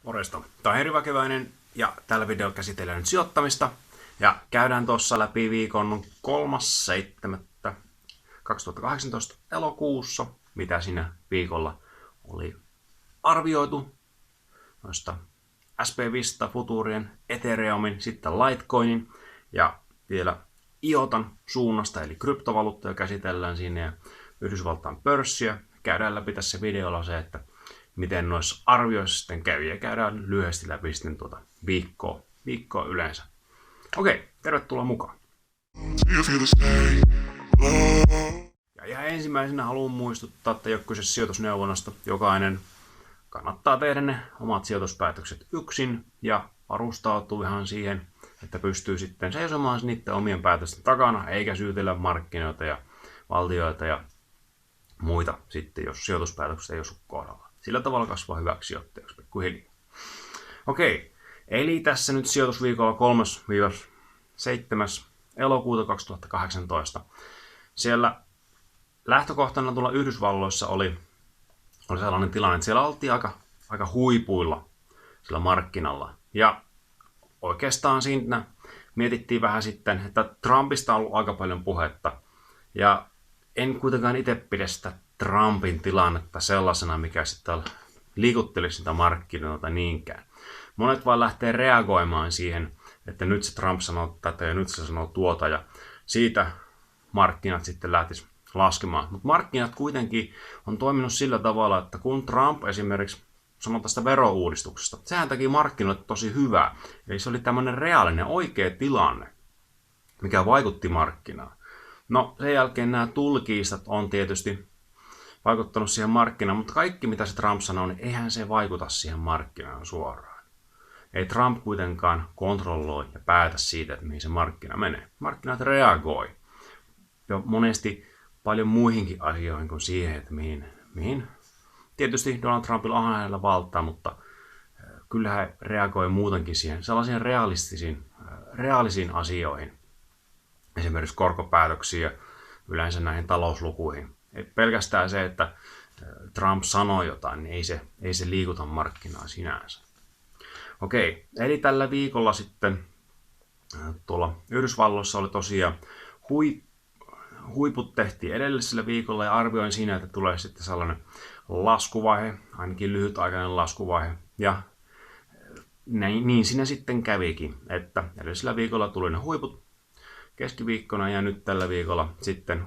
Morjesta. Tämä on Henri Väkeväinen ja tällä videolla käsitellään nyt sijoittamista. Ja käydään tuossa läpi viikon 3.7.2018 elokuussa, mitä siinä viikolla oli arvioitu noista SP500 futurien, Ethereumin, sitten Litecoinin ja vielä IOTAn suunnasta, eli kryptovaluuttoja käsitellään siinä ja Yhdysvaltain pörssiä. Käydään läpi tässä videolla se, että miten noissa arvioissa sitten käy ja käydään lyhyesti läpi sitten tuota viikkoa yleensä. Okei, tervetuloa mukaan. Ja ihan ensimmäisenä haluan muistuttaa, että ei ole kyse sijoitusneuvonnasta. Jokainen kannattaa tehdä ne omat sijoituspäätökset yksin ja varustautuu ihan siihen, että pystyy sitten seisomaan niiden omien päätösten takana, eikä syytellä markkinoita ja valtioita ja muita sitten, jos sijoituspäätökset ei osu kohdalla. Sillä tavalla kasvaa hyväksi sijoittajaksi pikkuhiljaa. Okei, eli tässä nyt sijoitusviikolla 3.–7. elokuuta 2018. Siellä lähtökohtana tuolla Yhdysvalloissa oli sellainen tilanne, että siellä oltiin aika huipuilla sillä markkinalla. Ja oikeastaan siinä mietittiin vähän sitten, että Trumpista on ollut aika paljon puhetta. Ja en kuitenkaan itse pidä sitä Trumpin tilannetta sellaisena, mikä sitten liikuttelisi sitä markkinoilta niinkään. Monet vaan lähtee reagoimaan siihen, että nyt se Trump sanoo tätä ja nyt se sanoo tuota ja siitä markkinat sitten lähtisi laskemaan. Mutta markkinat kuitenkin on toiminut sillä tavalla, että kun Trump esimerkiksi sanoi tästä verouudistuksesta, sehän teki markkinoille tosi hyvää. Eli se oli tämmöinen reaalinen oikea tilanne, mikä vaikutti markkinaan. No sen jälkeen nämä tulkiistat on tietysti vaikuttanut siihen markkinaan, mutta kaikki mitä se Trump sanoo, niin eihän se vaikuta siihen markkinaan suoraan. Ei Trump kuitenkaan kontrolloi ja päätä siitä, että mihin se markkina menee. Markkinat reagoi jo monesti paljon muihinkin asioihin kuin siihen, että mihin. Tietysti Donald Trumpilla on hänellä valtaa, mutta kyllä hän reagoi muutenkin siihen sellaisiin reaalisiin asioihin. Esimerkiksi korkopäätöksiin ja yleensä näihin talouslukuihin. Ei pelkästään se, että Trump sanoo jotain, niin ei se liikuta markkinaa sinänsä. Okei, eli tällä viikolla sitten tuolla Yhdysvalloissa oli tosiaan huiput tehtiin edellisellä viikolla ja arvioin siinä, että tulee sitten sellainen laskuvaihe, ainakin lyhytaikainen laskuvaihe. Ja niin siinä sitten kävikin, että edellisellä viikolla tuli ne huiput keskiviikkona ja nyt tällä viikolla sitten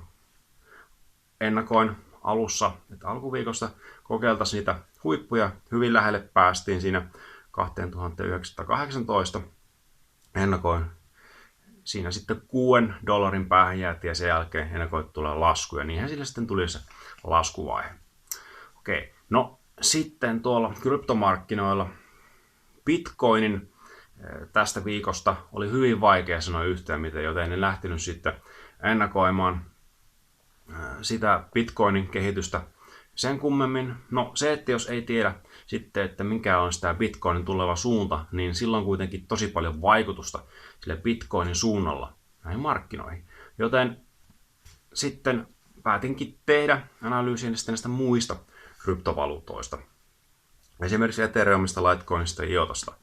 ennakoin alussa, että alkuviikosta kokeiltaisiin niitä huippuja. Hyvin lähelle päästiin siinä 2918. Ennakoin siinä sitten $6 päähän jäätiin ja sen jälkeen ennakoin, että tulee lasku ja niinhän sillä sitten tuli se laskuvaihe. Okei, no sitten tuolla kryptomarkkinoilla Bitcoinin tästä viikosta oli hyvin vaikea sanoa yhtään mitään, joten en lähtenyt sitten ennakoimaan sitä Bitcoinin kehitystä sen kummemmin. No se, että jos ei tiedä sitten, että mikä on sitä Bitcoinin tuleva suunta, niin silloin kuitenkin tosi paljon vaikutusta sille Bitcoinin suunnalla näihin markkinoihin. Joten sitten päätinkin tehdä analyysiä näistä muista kryptovaluutoista. Esimerkiksi Ethereumista, Litecoinista ja IOTasta.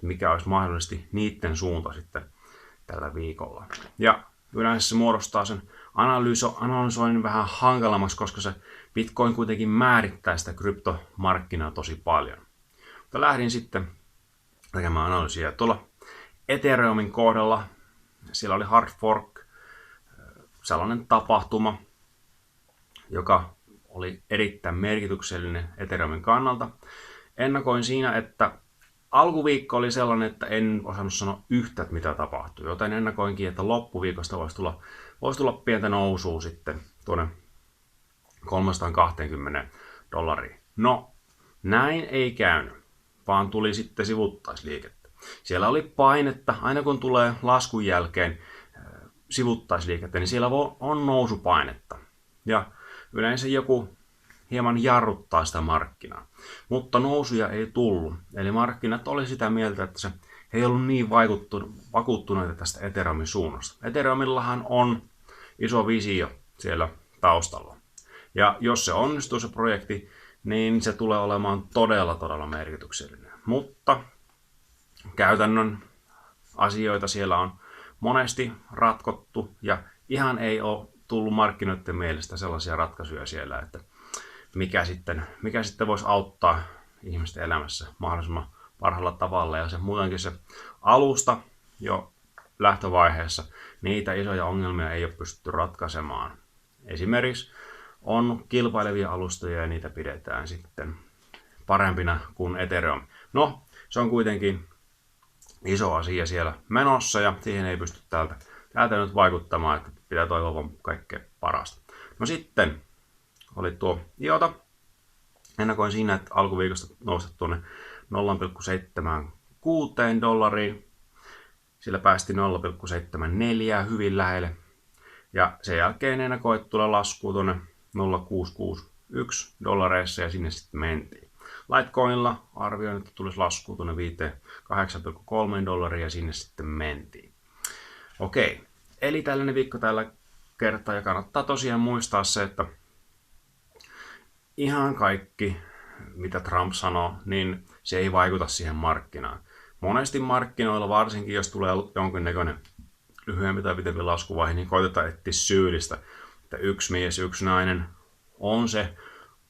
Mikä olisi mahdollisesti niiden suunta sitten tällä viikolla. Ja yleensä se muodostaa sen analysoinnin vähän hankalammaksi, koska se Bitcoin kuitenkin määrittää sitä kryptomarkkinaa tosi paljon. Mutta lähdin sitten tekemään analyysiä. Tuolla Ethereumin kohdalla siellä oli hard fork, sellainen tapahtuma, joka oli erittäin merkityksellinen Ethereumin kannalta. Ennakoin siinä, että alkuviikko oli sellainen, että en osannut sanoa yhtä, mitä tapahtui, joten ennakoinkin, että loppuviikosta voisi tulla pientä nousua sitten tuonne $320. No, näin ei käynyt, vaan tuli sitten sivuttaisliikettä. Siellä oli painetta, aina kun tulee laskun jälkeen sivuttaisliikettä, niin siellä on nousupainetta. Ja yleensä joku hieman jarruttaa sitä markkinaa. Mutta nousuja ei tullut. Eli markkinat oli sitä mieltä, että se ei ollut niin vakuuttuneita tästä Ethereumin suunnasta. Ethereumillahan on iso visio siellä taustalla. Ja jos se onnistuu se projekti, niin se tulee olemaan todella merkityksellinen. mutta käytännön asioita siellä on monesti ratkottu ja ihan ei ole tullut markkinoiden mielestä sellaisia ratkaisuja siellä, että mikä sitten voisi auttaa ihmisten elämässä mahdollisimman parhaalla tavalla. Ja se muutenkin se alusta jo lähtövaiheessa niitä isoja ongelmia ei ole pystytty ratkaisemaan. Esimerkiksi on kilpailevia alustoja ja niitä pidetään sitten parempina kuin Ethereum. No, se on kuitenkin iso asia siellä menossa ja siihen ei pysty täältä nyt vaikuttamaan, että pitää toivoa vaan kaikkea parasta. No sitten oli tuo IOTA. Ennakoin siinä, että alkuviikosta nousta tuonne 0,76 dollariin. Sillä päästi 0,74 hyvin lähelle. Ja sen jälkeen ennakoin, että tulee laskua tuonne 0,661 dollareissa ja sinne sitten mentiin. Litecoinilla arvioin, että tulisi laskua tuonne 8,3 dollaria ja sinne sitten mentiin. Okei, eli tällainen viikko tällä kertaa ja kannattaa tosiaan muistaa se, että ihan kaikki, mitä Trump sanoo, niin se ei vaikuta siihen markkinaan. Monesti markkinoilla, varsinkin jos tulee jonkinnäköinen lyhyempi tai pitempi laskuvaihe, niin koitetaan etsiä syyllistä. Että yksi mies, yksi nainen on se,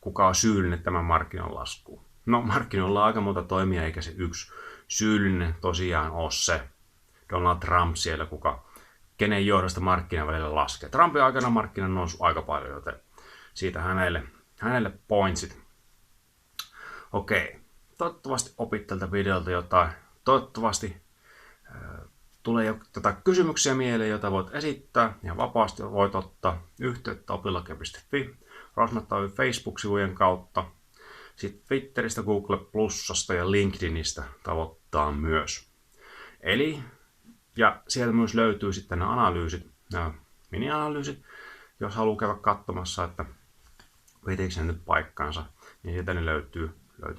kuka on syyllinen tämän markkinan laskuun. No, markkinoilla on aika monta toimia, eikä se yksi syyllinen tosiaan ole se Donald Trump siellä, kenen johdosta markkinan välillä laskee. Trumpin aikana markkina on noussut aika paljon, joten siitä hänelle pointsit. Okei, toivottavasti opit tältä videolta jotain. Toivottavasti tulee jotain kysymyksiä mieleen, joita voit esittää ja vapaasti voit ottaa yhteyttä opillake.fi, Rosmattavin Facebook-sivujen kautta, sitten Twitteristä, Google Plusasta ja LinkedInistä tavoittaa myös. Eli, ja sieltä myös löytyy sitten nämä analyysit, nämä mini-analyysit, jos haluaa käydä katsomassa, että pitikö se nyt paikkansa, niin sieltä ne löytyy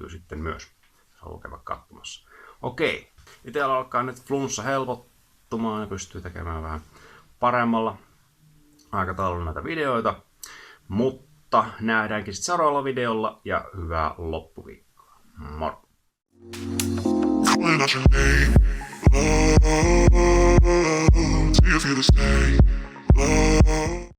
sitten myös, jos haluaa käydä katsomassa. Okei, itsellä alkaa nyt flunssa helpottumaan ja pystyy tekemään vähän paremmalla aikataululla näitä videoita, mutta nähdäänkin sitten seuraavalla videolla ja hyvää loppuviikkoa. Moro! See if you're the same.